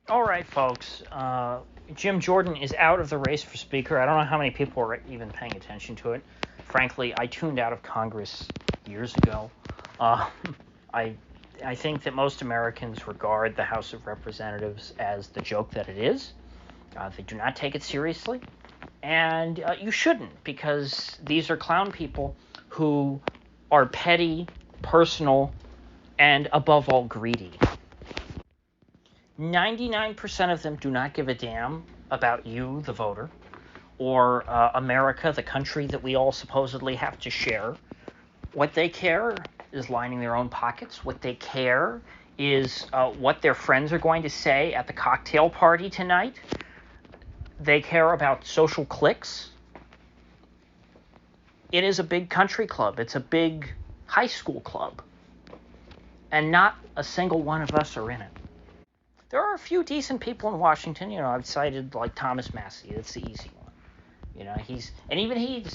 All right, folks. Jim Jordan is out of the race for Speaker. I don't know how many people are even paying attention to it. Frankly, I tuned out of Congress years ago. Uh, I I think that most Americans regard the House of Representatives as the joke that it is. They do not take it seriously, and you shouldn't, because these are clown people who are petty, personal, and above all greedy. 99% of them do not give a damn about you, the voter, or America, the country that we all supposedly have to share. What they care is lining their own pockets. What they care is what their friends are going to say at the cocktail party tonight. They care about social cliques. It is a big country club. It's a big high school club. And not a single one of us are in it. There are a few decent people in Washington. I've cited like Thomas Massey. That's the easy one. Even he,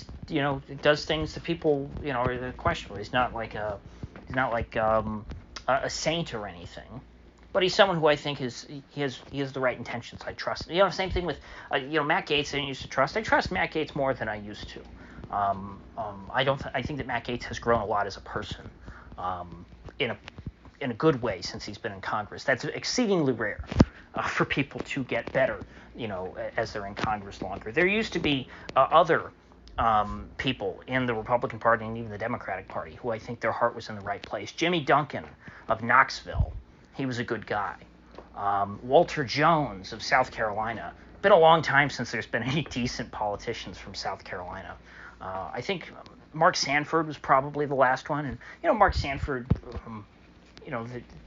does things that people, are questionable. He's not like a saint or anything, but he's someone who I think he has the right intentions. I trust. Same thing with, Matt Gaetz. I didn't used to trust. I trust Matt Gaetz more than I used to. I think that Matt Gaetz has grown a lot as a person, in a good way since he's been in Congress. That's exceedingly rare for people to get better, as they're in Congress longer. There used to be other people in the Republican Party and even the Democratic Party who I think their heart was in the right place. Jimmy Duncan of Knoxville, he was a good guy. Walter Jones of South Carolina. Been a long time since there's been any decent politicians from South Carolina. I think Mark Sanford was probably the last one, and Mark Sanford.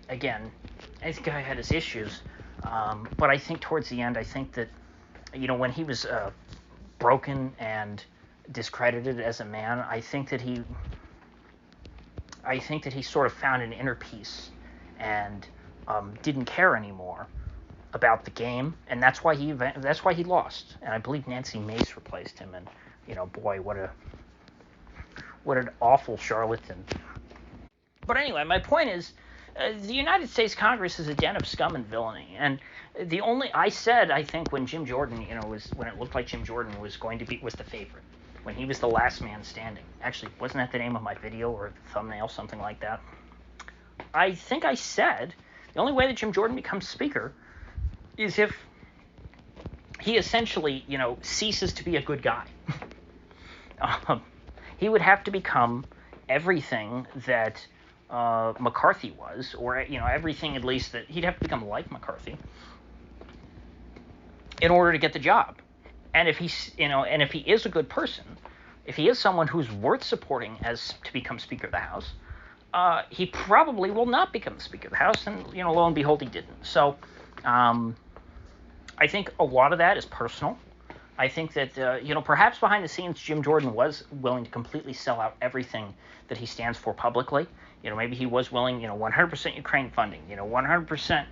Again, I think I had his issues, but I think towards the end, I think that, when he was broken and discredited as a man, I think that he sort of found an inner peace and didn't care anymore about the game, and that's why he lost. And I believe Nancy Mace replaced him, and boy, what an awful charlatan. But anyway, my point is, the United States Congress is a den of scum and villainy. And I think when Jim Jordan, when it looked like Jim Jordan was the favorite, when he was the last man standing. Actually, wasn't that the name of my video or the thumbnail, something like that? I think I said the only way that Jim Jordan becomes Speaker is if he essentially, ceases to be a good guy. He would have to become everything that McCarthy was, or everything at least that he'd have to become like McCarthy in order to get the job. And if he is a good person, if he is someone who's worth supporting to become Speaker of the House, he probably will not become Speaker of the House. And lo and behold, he didn't. So I think a lot of that is personal. I think that, perhaps behind the scenes, Jim Jordan was willing to completely sell out everything that he stands for publicly. Maybe he was willing, 100% Ukraine funding, 100%,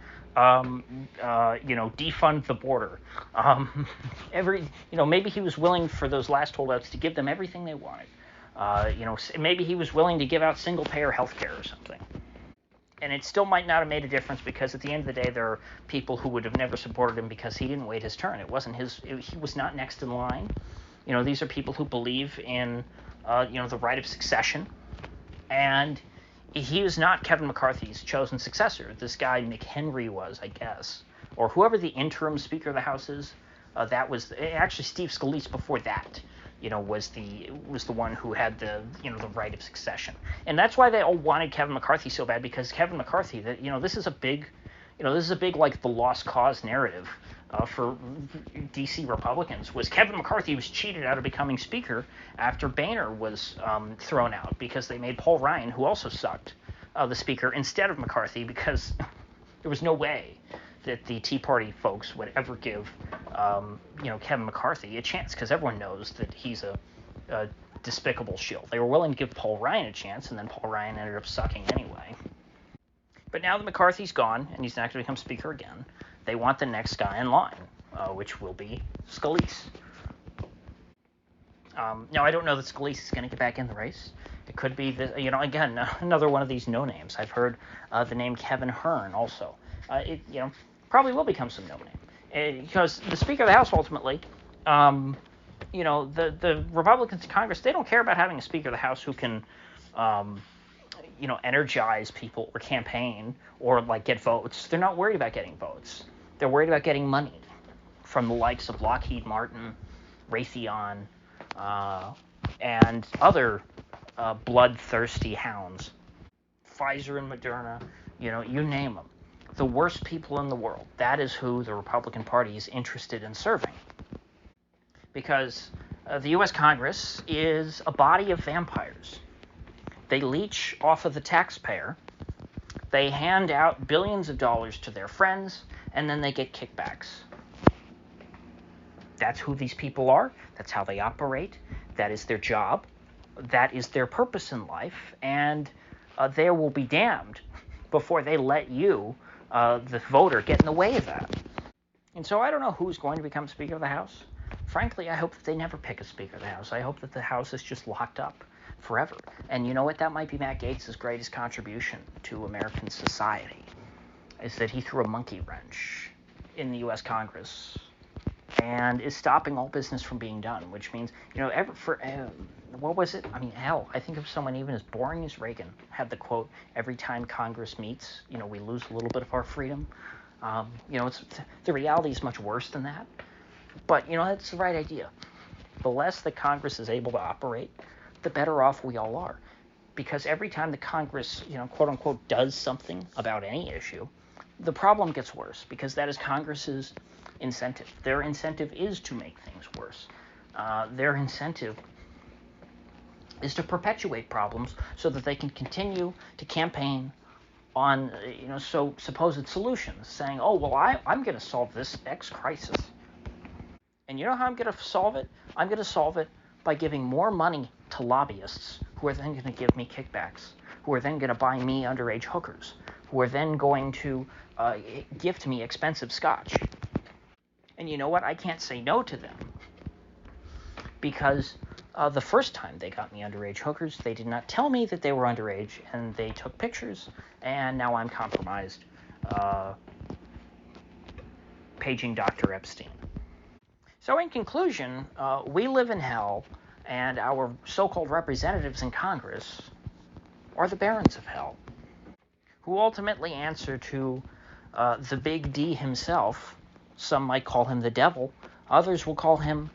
defund the border. Maybe he was willing for those last holdouts to give them everything they wanted. Maybe he was willing to give out single-payer health care or something. And it still might not have made a difference, because at the end of the day, there are people who would have never supported him because he didn't wait his turn. He was not next in line. These are people who believe in, the right of succession. And he was not Kevin McCarthy's chosen successor. This guy McHenry was, I guess, or whoever the interim Speaker of the House is. That was actually Steve Scalise before that. Was the one who had the right of succession, and that's why they all wanted Kevin McCarthy so bad, because Kevin McCarthy, this is a big like the lost cause narrative for DC Republicans, was Kevin McCarthy was cheated out of becoming Speaker after Boehner was thrown out, because they made Paul Ryan, who also sucked, the Speaker instead of McCarthy, because there was no way that the Tea Party folks would ever give, Kevin McCarthy a chance, because everyone knows that he's a despicable shill. They were willing to give Paul Ryan a chance, and then Paul Ryan ended up sucking anyway. But now that McCarthy's gone, and he's not going to become Speaker again, they want the next guy in line, which will be Scalise. Now, I don't know that Scalise is going to get back in the race. It could be, another one of these no names. I've heard the name Kevin Hearn also. probably will become some no-name. Because the Speaker of the House ultimately, the Republicans in Congress, they don't care about having a Speaker of the House who can, energize people or campaign or like get votes. They're not worried about getting votes. They're worried about getting money from the likes of Lockheed Martin, Raytheon, and other bloodthirsty hounds. Pfizer and Moderna, you name them. The worst people in the world. That is who the Republican Party is interested in serving. Because the U.S. Congress is a body of vampires. They leech off of the taxpayer. They hand out billions of dollars to their friends, and then they get kickbacks. That's who these people are. That's how they operate. That is their job. That is their purpose in life. And they will be damned before they let you, the voter, get in the way of that. And so I don't know who's going to become Speaker of the House. Frankly, I hope that they never pick a Speaker of the House. I hope that the House is just locked up forever. And you know what? That might be Matt Gaetz' greatest contribution to American society, is that he threw a monkey wrench in the U.S. Congress and is stopping all business from being done, which means, what was it? I mean, hell, I think of someone even as boring as Reagan had the quote, every time Congress meets, we lose a little bit of our freedom. The reality is much worse than that. But, that's the right idea. The less that Congress is able to operate, the better off we all are. Because every time the Congress, quote unquote, does something about any issue, the problem gets worse, because that is Congress's incentive. Their incentive is to make things worse. Their incentive is to perpetuate problems so that they can continue to campaign on, supposed solutions, saying, oh, well, I'm going to solve this X crisis. And you know how I'm going to solve it? I'm going to solve it by giving more money to lobbyists who are then going to give me kickbacks, who are then going to buy me underage hookers, who are then going to gift me expensive scotch. And you know what? I can't say no to them. Because the first time they got me underage hookers, they did not tell me that they were underage, and they took pictures, and now I'm compromised, paging Dr. Epstein. So in conclusion, we live in hell, and our so-called representatives in Congress are the barons of hell, who ultimately answer to the big D himself. Some might call him the devil. Others will call him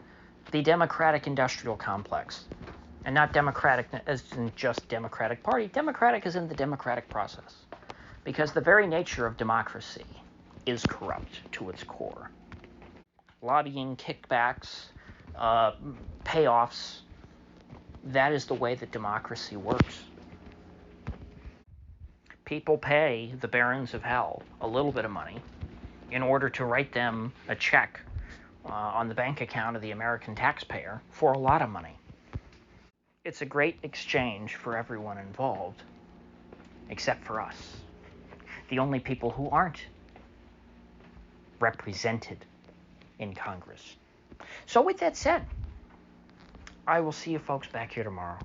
the Democratic Industrial Complex. And not democratic as in just Democratic Party. Democratic as in the democratic process. Because the very nature of democracy is corrupt to its core. Lobbying, kickbacks, payoffs, that is the way that democracy works. People pay the barons of hell a little bit of money in order to write them a check on the bank account of the American taxpayer for a lot of money. It's a great exchange for everyone involved, except for us, the only people who aren't represented in Congress. So with that said, I will see you folks back here tomorrow.